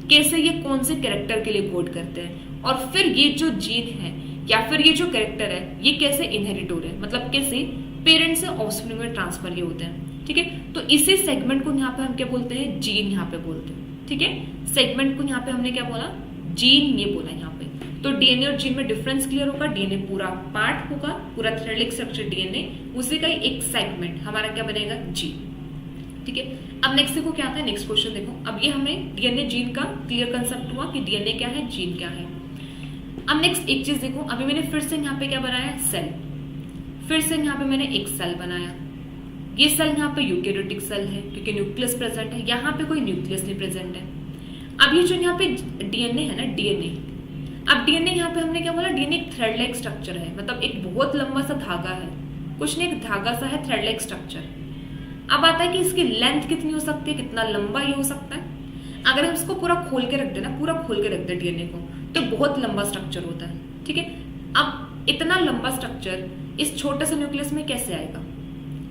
कैसे ये कौन से कैरेक्टर के लिए कोड करते हैं, और फिर ये जो जीन है या फिर ये जो कैरेक्टर है ये कैसे इनहेरिट हो रहे हैं, मतलब कैसे पेरेंट्स से ऑफस्प्रिंग में ट्रांसफर ये होते हैं। ठीक है, तो इसी सेगमेंट को यहाँ पे हम क्या बोलते हैं, जीन यहाँ पे बोलते हैं। ठीक है, सेगमेंट को यहाँ पे हमने क्या बोला, जीन ये बोला यहाँ पे। तो डीएनए और जीन में डिफरेंस क्लियर होगा, डीएनए पूरा पार्ट होगा, पूरा थ्रेडिक स्ट्रक्चर डीएनए, उसी का एक सेगमेंट हमारा क्या बनेगा, जीन। ठीक है, अब नेक्स्ट देखो क्या आता है, नेक्स्ट क्वेश्चन देखो। अब ये हमें डीएनए जीन का क्लियर कंसेप्ट हुआ कि डीएनए क्या है, जीन क्या है। अब नेक्स्ट एक चीज देखो, अभी मैंने फिर से यहाँ पे क्या बनाया, सेल। फिर से यहाँ पे मैंने एक सेल बनाया। ये सेल यहाँ पे यूकेरियोटिक सेल है क्योंकि न्यूक्लियस प्रेजेंट है, यहाँ पे कोई न्यूक्लियस नहीं प्रेजेंट है। अब ये जो यहाँ पे डीएनए है ना, डीएनए, अब डीएनए यहाँ पे हमने क्या बोला, डीएनए एक थ्रेड लाइक स्ट्रक्चर है, मतलब एक बहुत लंबा सा धागा है, कुछ नहीं, एक धागा सा है, थ्रेड लाइक स्ट्रक्चर। अब आता है कि इसकी लेंथ कितनी हो सकती है, कितना लंबा ये हो सकता है। अगर हम इसको पूरा खोल के रख देना, पूरा खोल के रख दे डीएनए को, तो बहुत लंबा स्ट्रक्चर होता है। ठीक है, अब इतना लंबा स्ट्रक्चर इस छोटे से न्यूक्लियस में कैसे आएगा,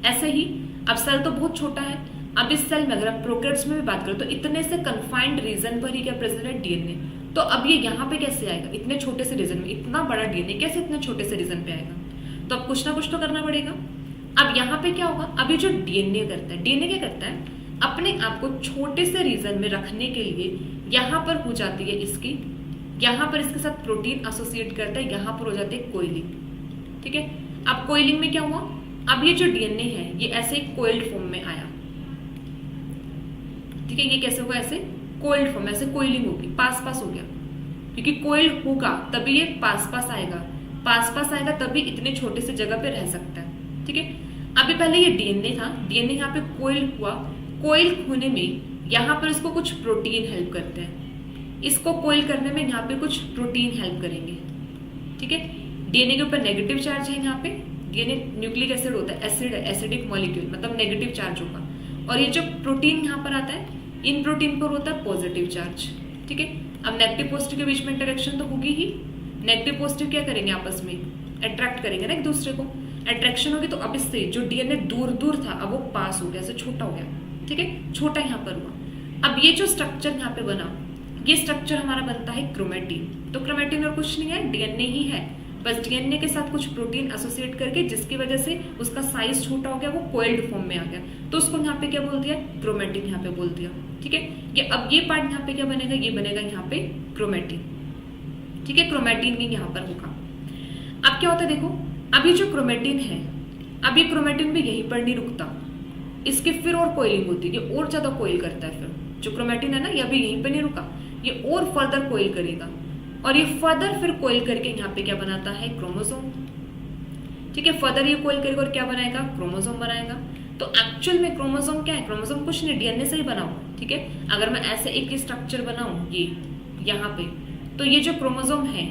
ऐसे ही अब सेल तो बहुत छोटा है। अब इस सेल में अगर आप प्रोकैरियोट्स में भी बात करें तो इतने से कन्फाइंड रीजन पर ही क्या प्रेजेंट है, डीएनए। तो अब ये यहाँ पे कैसे आएगा, इतने छोटे से रीजन में, इतना बड़ा डीएनए कैसे इतने छोटे से रीजन पे आएगा, तो अब कुछ ना कुछ तो करना पड़ेगा। अब यहाँ पे क्या होगा, अभी जो डीएनए करता है, डीएनए क्या करता है, अपने आप को छोटे से रीजन में रखने के लिए यहाँ पर हो जाती है इसकी यहाँ पर इसके साथ प्रोटीन एसोसिएट करता है, यहाँ पर हो जाते हैं कोइलिंग। ठीक है, अब कोइलिंग में क्या हुआ, अब ये जो डीएनए है ये ऐसे कोइल्ड फॉर्म में आया। ठीक है, ये कैसे होगा, ऐसे कोइल्ड फॉर्म, ऐसे कोइलिंग होगी, पास पास हो गया, क्योंकि कोइल्ड होगा तभी ये पास पास आएगा, पास पास आएगा तभी इतने छोटे से जगह पे रह सकता है। ठीक है, अभी पहले ये डीएनए था, डीएनए यहाँ पे कोइल हुआ, कोइल होने में यहाँ पर इसको कुछ प्रोटीन हेल्प करते हैं, इसको कोइल करने में यहाँ पे कुछ प्रोटीन हेल्प करेंगे। ठीक है, डीएनए के ऊपर नेगेटिव चार्ज है, यहाँ पे डीएनए न्यूक्लिक एसिड होता है, एसिड एसिडिक मॉलिक्यूल, मतलब नेगेटिव चार्ज होगा, और ये जो प्रोटीन यहाँ पर आता है इन प्रोटीन पर होता है पॉजिटिव चार्ज। ठीक है, अब नेगेटिव पॉजिटिव के बीच में इंटरेक्शन तो होगी ही, नेगेटिव पॉजिटिव क्या करेंगे, आपस में अट्रैक्ट करेंगे ना एक दूसरे को, अट्रैक्शन होगी, तो अब इससे जो डीएनए दूर दूर था अब वो पास हो गया, ऐसे छोटा हो गया। ठीक है, छोटा यहाँ पर हुआ। अब ये जो स्ट्रक्चर यहाँ पे बना, ये स्ट्रक्चर हमारा बनता है क्रोमेटिन। तो क्रोमेटिन और कुछ नहीं है, डीएनए ही है, बस डीएनए के साथ कुछ प्रोटीन एसोसिएट करके जिसकी वजह से उसका साइज छोटा हो गया, वो कोइल्ड फॉर्म में आ गया, तो उसको यहाँ पे क्या बोल दिया, क्रोमेटिन यहाँ पे बोल दिया। ठीक है, ये अब ये पार्ट यहाँ पे क्या बनेगा, ये बनेगा यहाँ पे क्रोमेटिन। ठीक है, क्रोमेटिन भी यहाँ पर होगा। अब क्या होता है देखो, अभी जो क्रोमेटिन है, अभी क्रोमेटिन भी यहीं पर नहीं रुकता, इसकी फिर और कोइलिंग होती है, ये और ज्यादा कोइल करता है। फिर जो क्रोमेटिन है ना, ये अभी यहीं पर नहीं रुका, ये और फर्दर कोइल करेगा, और ये फर्दर फिर कोइल करके यहाँ पे क्या बनाता है, क्रोमोसोम। ठीक है, फर्दर ये कोइल करेगा और क्या बनाएगा, क्रोमोसोम बनाएगा। तो एक्चुअल में क्रोमोसोम क्या है, क्रोमोसोम कुछ नहीं, डीएनए से ही बना हुआ। ठीक है, अगर मैं ऐसे एक स्ट्रक्चर बनाऊं ये यहाँ पे, तो ये जो क्रोमोसोम है,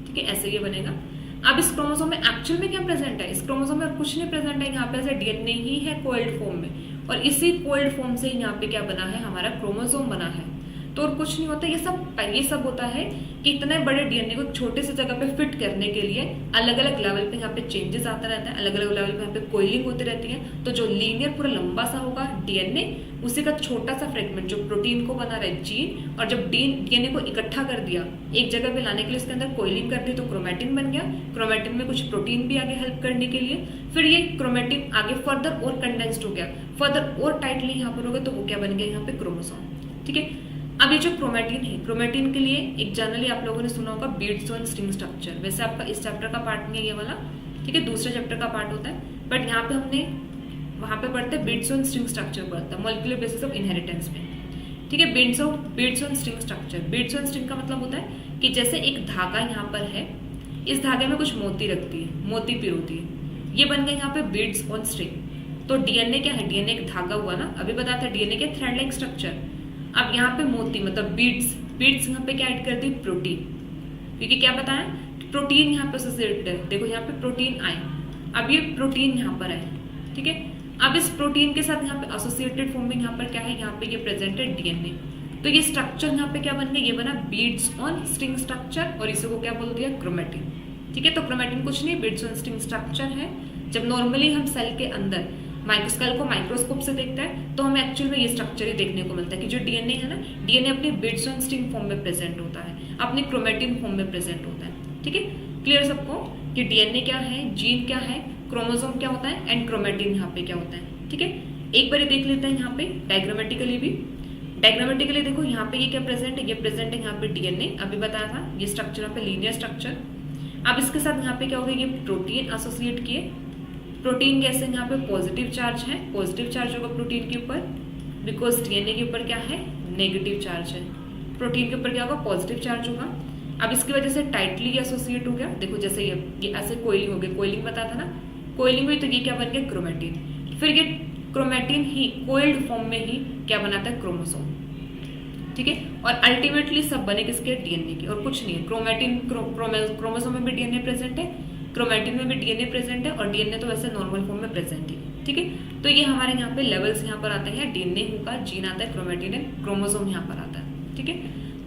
ठीक है, ऐसे ये बनेगा। अब इस क्रोमोसोम में एक्चुअल में क्या प्रेजेंट है, इस क्रोमोसोम में कुछ नहीं प्रेजेंट है, यहाँ पे ऐसे डीएनए ही है कोइल्ड फॉर्म में, और इसी कोइल्ड फॉर्म से यहाँ पे क्या बना है, हमारा क्रोमोसोम बना है। तो और कुछ नहीं होता, ये सब होता है कि इतने बड़े डीएनए को छोटे से जगह पे फिट करने के लिए अलग अलग लेवल पे यहाँ पे चेंजेस आता रहता है, अलग अलग लेवल पे यहाँ पे कोइलिंग होती रहती है। तो जो लीनियर पूरा लंबा सा होगा डीएनए, उसी का छोटा सा फ्रेगमेंट जो प्रोटीन को बना रहा है जीन, और जब डीएनए को इकट्ठा कर दिया एक जगह पे लाने के लिए, उसके अंदर कोइलिंग कर दी तो क्रोमेटिन बन गया। क्रोमेटिन में कुछ प्रोटीन भी आगे हेल्प करने के लिए, फिर ये क्रोमेटिन आगे फर्दर और कंडेंस्ड हो गया, फर्दर और टाइटली यहाँ पर हो गया, तो वो क्या बन गया, यहाँ पे क्रोमोसोम। ठीक है, अब ये जो क्रोमेटिन है, क्रोमेटिन के लिए एक जनरली आप लोगों ने सुना होगा बीड्स ऑन स्ट्रिंग स्ट्रक्चर, वैसे आपका इस चैप्टर का पार्ट नहीं है ये वाला। ठीक है, दूसरे चैप्टर का पार्ट होता है, बट यहाँ पे हमने वहाँ पे पढ़ते हैं बीड्स ऑन स्ट्रिंग स्ट्रक्चर पढ़ता है, मॉलिक्यूलर बेसिस ऑफ इनहेरिटेंस में। ठीक है, beads on string structure, beads on string का मतलब होता है कि जैसे एक धागा यहाँ पर है, इस धागे में कुछ मोती रखती है, मोती पिरोती है, ये बन गए यहाँ पे बीड्स ऑन स्ट्रिंग। तो डीएनए क्या है, डीएनए एक धागा हुआ ना, अभी बताया था डीएनए के थ्रेड लाइक स्ट्रक्चर। अब यहाँ पे मोती मतलब बीड्स यहाँ पे क्या ऐड कर दी, प्रोटीन, क्योंकि क्या बताया, प्रोटीन यहाँ पे एसोसिएटेड है। देखो यहाँ पे प्रोटीन आए, अब ये प्रोटीन यहाँ पर आए। ठीक है, अब इस प्रोटीन के साथ यहाँ पे एसोसिएटेड फॉर्म में यहाँ पर क्या है, यहाँ पे ये प्रेजेंट है डीएनए। तो ये स्ट्रक्चर यहाँ पे क्या बन गया, ये बना बीड्स ऑन स्ट्रिंग स्ट्रक्चर, और इसे को क्या बोल दिया, क्रोमेटिन। ठीक है, तो क्रोमेटिन कुछ नहीं, बीड्स ऑन स्ट्रिंग स्ट्रक्चर है। जब नॉर्मली हम सेल के अंदर माइक्रोस्कोप को माइक्रोस्कोप से देखता है तो हमें एक्चुअल में ये स्ट्रक्चर ही देखने को मिलता है कि जो डीएनए है ना, डीएनए अपनी बीड्स ऑन स्ट्रिंग फॉर्म में प्रेजेंट होता है, अपनी क्रोमेटिन फॉर्म में प्रेजेंट होता है। ठीक है, क्लियर सबको कि डीएनए क्या है, जीन क्या है, क्रोमोसोम क्या होता है, एंड क्रोमेटिन यहाँ पे क्या होता है। ठीक है, एक बार देख लेते हैं यहाँ पे डायग्रामेटिकली भी। डायग्रामेटिकली देखो यहाँ पे ये क्या प्रेजेंट है, ये प्रेजेंट है यहाँ पे डीएनए, अभी बताया था ये स्ट्रक्चर यहाँ पे लीनियर स्ट्रक्चर। अब इसके साथ यहाँ पे क्या हो गया, ये प्रोटीन एसोसिएट किए, प्रोटीन कैसे, यहाँ पे पॉजिटिव चार्ज है, पॉजिटिव चार्ज होगा प्रोटीन के ऊपर, बिकॉज डीएनए के ऊपर क्या है, नेगेटिव चार्ज है, प्रोटीन के ऊपर क्या होगा, पॉजिटिव चार्ज होगा। अब इसकी वजह से टाइटली एसोसिएट हो गया, देखो जैसे ये ऐसे कोइलिंग हो गई, कोइलिंग पता था ना, कोइलिंग हुई तो ये क्या बन गया, क्रोमेटिन। फिर ये क्रोमेटिन ही कोइल्ड फॉर्म में ही क्या बनाता है, क्रोमोसोम। ठीक है, और अल्टीमेटली सब बने किसके, डीएनए के, और कुछ नहीं है। क्रोमेटिन क्रोमोसोम में भी डीएनए प्रेजेंट है, क्रोमेटिन में भी डीएनए प्रेजेंट है, और डीएनए तो वैसे नॉर्मल फॉर्म में प्रेजेंट है। ठीक है, तो ये हमारे यहाँ पे लेवल्स यहाँ पर आते हैं, डीएनए होगा, जीन आता है, क्रोमेटिन है, क्रोमोसोम यहाँ पर आता है। ठीक है,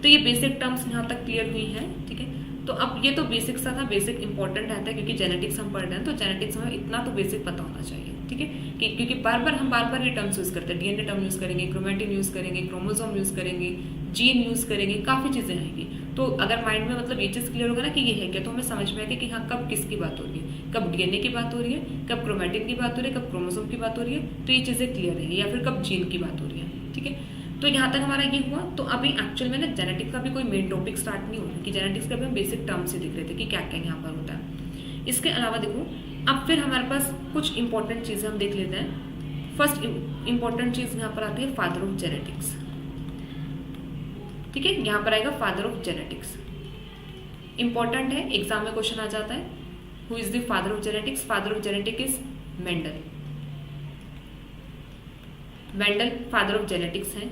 तो ये बेसिक टर्म्स यहाँ तक क्लियर हुई है। ठीक है, तो अब ये तो बेसिक सा था, बेसिक इंपॉर्टेंट रहता है क्योंकि जेनेटिक्स हम पढ़ रहे हैं, तो जेनेटिक्स में इतना तो बेसिक पता होना चाहिए। ठीक है, क्योंकि हम बार बार ये टर्म्स यूज करते हैं, डीएनए टर्म यूज करेंगे, क्रोमेटिन यूज करेंगे, क्रोमोसोम यूज करेंगे, जीन यूज करेंगे, काफी चीजें आएंगी। तो अगर माइंड में मतलब ये चीज क्लियर होगा ना कि ये है क्या, तो हमें समझ में आएगा कि हाँ कब किसकी बात हो रही है, कब डीएनए की बात हो रही है, कब क्रोमेटिन की बात हो रही है, कब क्रोमोसोम की बात हो रही है, तो ये चीजें क्लियर रहेगी, या फिर कब जीन की बात हो रही है। ठीक है, तो यहाँ तक हमारा ये हुआ। तो अभी एक्चुअल में ना जेनेटिक्स का भी कोई मेन टॉपिक स्टार्ट नहीं हुआ कि जेनेटिक्स का भी हम बेसिक टर्म्स ही दिख रहे थे कि क्या क्या यहाँ पर होता है। इसके अलावा देखो अब फिर हमारे पास कुछ इंपॉर्टेंट चीज़ें हम देख लेते हैं। फर्स्ट इंपॉर्टेंट चीज़ यहाँ पर आती है फादर ऑफ जेनेटिक्स। ठीक है, यहाँ पर आएगा फादर ऑफ जेनेटिक्स, इंपॉर्टेंट है, एग्जाम में क्वेश्चन आ जाता है। Who is the father of genetics? Father of genetics is Mendel. Mendel father of genetics है।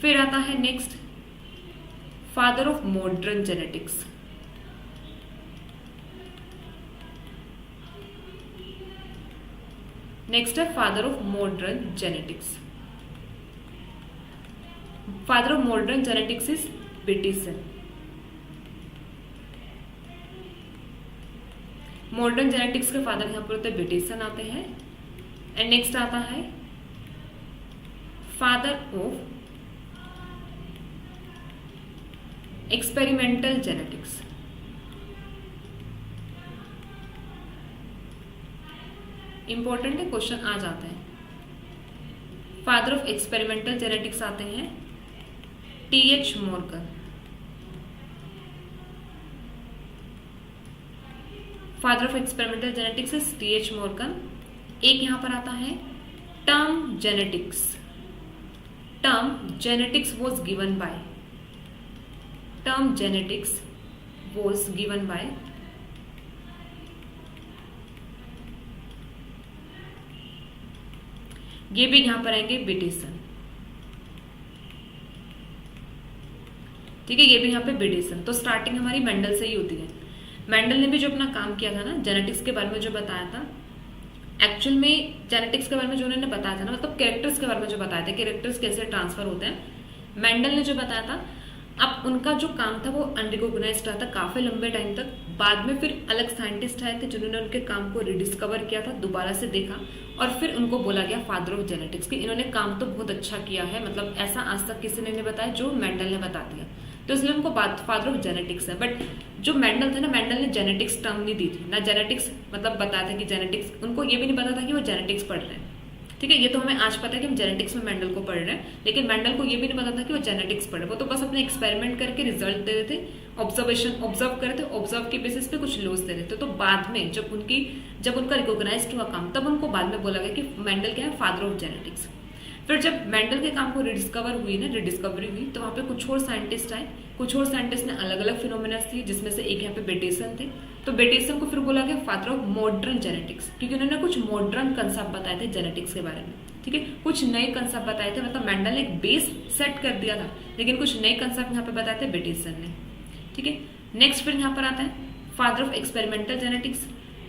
फिर आता है next father of modern genetics. Next है father of modern genetics. Father of modern genetics is Bateson. Modern genetics के father यहां पर होते हैं बेटिसन आते हैं। एंड नेक्स्ट आता है father of experimental genetics. Important है, क्वेश्चन आ जाते हैं। फादर ऑफ एक्सपेरिमेंटल जेनेटिक्स आते हैं T H Morgan. Father of experimental genetics is T H Morgan. एक यहां पर आता है term genetics. Term genetics was given by, term genetics was given by ये भी यहां पर आएंगे बेटिसन। ठीक है, ये भी यहाँ पे बेटिसन। तो स्टार्टिंग हमारी मेंडल से ही होती है। मेंडल ने भी जो अपना काम किया था ना जेनेटिक्स के बारे में जो बताया था, एक्चुअल में जेनेटिक्स के बारे में जो उन्होंने बताया था ना, मतलब कैरेक्टर्स के बारे में जो बताया था, कैरेक्टर्स कैसे ट्रांसफर होते हैं, मेंडल ने जो बताया था। अब उनका जो काम था वो अनरिकॉग्नाइज्ड रहा था काफी लंबे टाइम तक। बाद में फिर अलग साइंटिस्ट आए थे जिन्होंने उनके काम को रिडिस्कवर किया था, दोबारा से देखा और फिर उनको बोला गया फादर ऑफ जेनेटिक्स कि इन्होंने काम तो बहुत अच्छा किया है, मतलब ऐसा आज तक किसी ने नहीं बताया जो मेंडल ने बता दिया, तो इसलिए उनको फादर ऑफ जेनेटिक्स है। बट जो मेंडल थे ना, मेंडल ने जेनेटिक्स टर्म नहीं दी थी ना, जेनेटिक्स मतलब बताया था कि जेनेटिक्स, उनको ये भी नहीं पता था कि वो जेनेटिक्स पढ़ रहे हैं। ठीक है, ये तो हमें आज पता है कि हम जेनेटिक्स में मेंडल को पढ़ रहे हैं, लेकिन मेंडल को ये भी नहीं पता था कि वो जेनेटिक्स पढ़ रहे। वो तो बस अपने एक्सपेरिमेंट करके रिजल्ट दे रहे थे, ऑब्जर्व करे थे, ऑब्जर्व के बेसिस पे कुछ लॉज दे रहे थे। तो बाद में जब उनका रिकॉग्नाइज्ड हुआ काम, तब उनको बाद में बोला गया कि मेंडल क्या है, फादर ऑफ जेनेटिक्स। फिर जब मेंडल के काम को रिडिस्कवरी हुई तो वहाँ पे कुछ और साइंटिस्ट आए, कुछ और साइंटिस्ट ने अलग अलग फिनोमेना दिए, जिसमें से एक यहाँ पे बेटिसन थे। तो बेटिसन को फिर बोला गया फादर ऑफ मॉडर्न जेनेटिक्स, क्योंकि उन्होंने कुछ मॉडर्न कंसेप्ट बताए थे जेनेटिक्स के बारे में। ठीक है, कुछ नए कंसेप्ट बताए थे, मतलब मेंडल ने एक बेस सेट कर दिया था, लेकिन कुछ नए कंसेप्ट यहाँ पे बताए थे बेटिसन ने। ठीक है, नेक्स्ट फिर यहाँ पर आता है father of experimental genetics.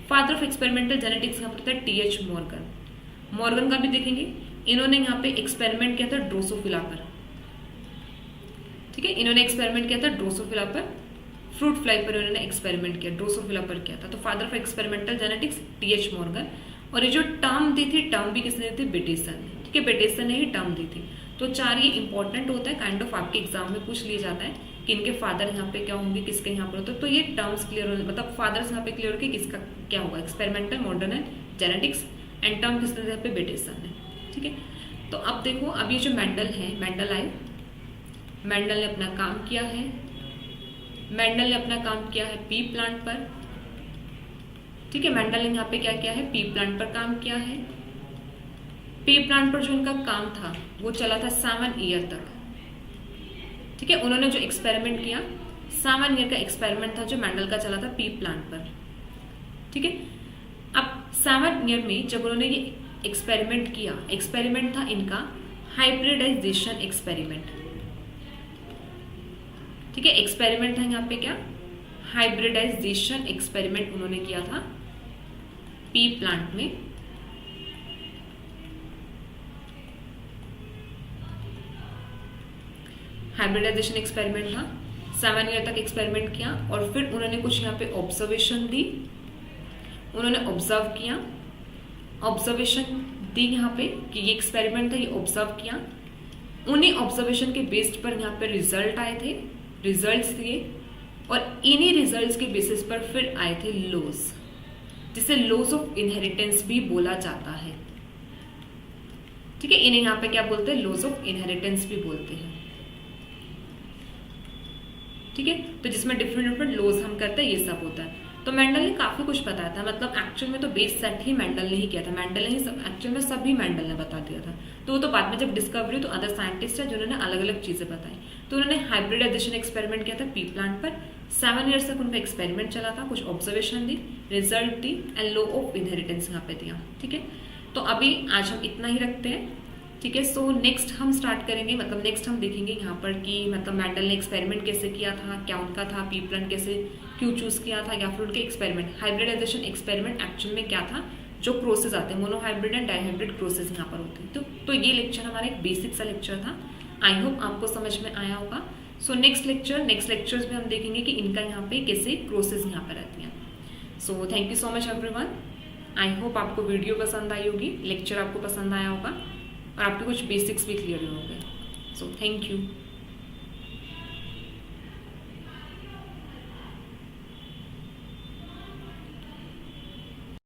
Father of experimental genetics यहाँ पर होता है टीएच मॉर्गन। मॉर्गन का भी देखेंगे, इन्होंने यहाँ पे एक्सपेरिमेंट किया था ड्रोसोफिला पर। ठीक है, इन्होंने एक्सपेरिमेंट किया था ड्रोसोफिला पर, फ्रूट फ्लाई पर इन्होंने एक्सपेरिमेंट किया, ड्रोसोफिला पर किया था। तो father of experimental genetics T H Morgan. और ये जो टर्म दी थी, टर्म भी किसने दी थी, बेटिसन ने। ठीक है, बेटिसन ने ही टर्म दी थी। तो चार ये इंपॉर्टेंट होता है, काइंड ऑफ आपके एग्जाम में पूछ लिया जाता है कि इनके फादर यहाँ पे क्या होंगे, किसके यहाँ पर होता है। तो ये टर्म्स क्लियर हो, मतलब फादर्स यहाँ पे क्लियर हो कि किसका क्या होगा, experimental, modern and genetics, and term किसने दिया पे, बेटिसन ने। ठीक है, तो अब देखो, अब ये जो मेंडल है, मेंडल आए, मेंडल ने अपना काम किया है, मेंडल ने अपना काम किया है पी प्लांट पर। ठीक है, मेंडल ने यहाँ पे क्या किया है, पी प्लांट पर काम किया है। पी प्लांट पर जो उनका काम था वो चला था 7 ईयर तक। ठीक है, उन्होंने जो एक्सपेरिमेंट किया, 7 ईयर का एक्सपेरिमेंट था जो मेंडल का चला था पी प्लांट पर। ठीक है, अब 7 ईयर में जब उन्होंने ये एक्सपेरिमेंट किया, एक्सपेरिमेंट था इनका हाइब्रिडाइजेशन एक्सपेरिमेंट। ठीक है, एक्सपेरिमेंट था यहाँ पे क्या, हाइब्रिडाइजेशन एक्सपेरिमेंट उन्होंने किया था पी प्लांट में। हाइब्रिडाइजेशन एक्सपेरिमेंट था, 7 ईयर तक एक्सपेरिमेंट किया और फिर उन्होंने कुछ यहाँ पे ऑब्जर्वेशन दी, उन्होंने ऑब्जर्व किया, ऑब्जर्वेशन दी यहाँ पे कि ये एक्सपेरिमेंट था, ये ऑब्जर्व किया। उन्हीं ऑब्जर्वेशन के बेस्ड पर यहाँ पे रिजल्ट आए थे, रिजल्ट्स दिए, और इन्हीं रिजल्ट्स के बेसिस पर फिर आए थे लॉज, जिसे लॉज ऑफ इनहेरिटेंस भी बोला जाता है। ठीक है, इन्हें यहाँ पे क्या बोलते हैं, लॉज ऑफ इनहेरिटेंस भी बोलते हैं। ठीक है, तो जिसमें डिफरेंट डिफरेंट लॉज हम करते हैं, ये सब होता है। तो मेंडल ने काफी कुछ बताया था, मतलब एक्चुअल में तो बेस सेट ही मेंडल ने ही किया था, मेंडल ने ही एक्चुअल में सभी मेंडल ने बता दिया था। तो वो तो बाद में जब डिस्कवरी तो अदर साइंटिस्ट है जिन्होंने अलग अलग चीजें बताई। तो उन्होंने हाइब्रिडाइजेशन एक्सपेरिमेंट किया था पी प्लांट पर, 7 ईयर्स तक उनका एक्सपेरिमेंट चला था, कुछ observation the, result the and law of inheritance यहाँ पे दिया। ठीक है, तो अभी आज हम इतना ही रखते हैं। ठीक है, सो नेक्स्ट हम स्टार्ट करेंगे, मतलब नेक्स्ट हम देखेंगे यहाँ पर कि मतलब मेंडल ने एक्सपेरिमेंट कैसे किया था, क्या उनका था, पी प्लांट कैसे क्यों चूज किया था, या फिर उनके एक्सपेरिमेंट हाइब्रिडाइजेशन एक्सपेरिमेंट एक्चुअल में क्या था, जो प्रोसेस आते हैं मोनोहाइब्रिड एंड डाइहाइब्रिड प्रोसेस यहाँ पर होते हैं। तो ये लेक्चर हमारा एक बेसिक सा लेक्चर था, आई होप आपको समझ में आया होगा। सो नेक्स्ट लेक्चर्स में हम देखेंगे कि इनका यहाँ पे कैसे प्रोसेस यहाँ पर रहती हैं। So thank you so much everyone, I hope आपको वीडियो पसंद आई होगी, लेक्चर आपको पसंद आया होगा और आपके कुछ बेसिक्स भी क्लियर होंगे। So thank you.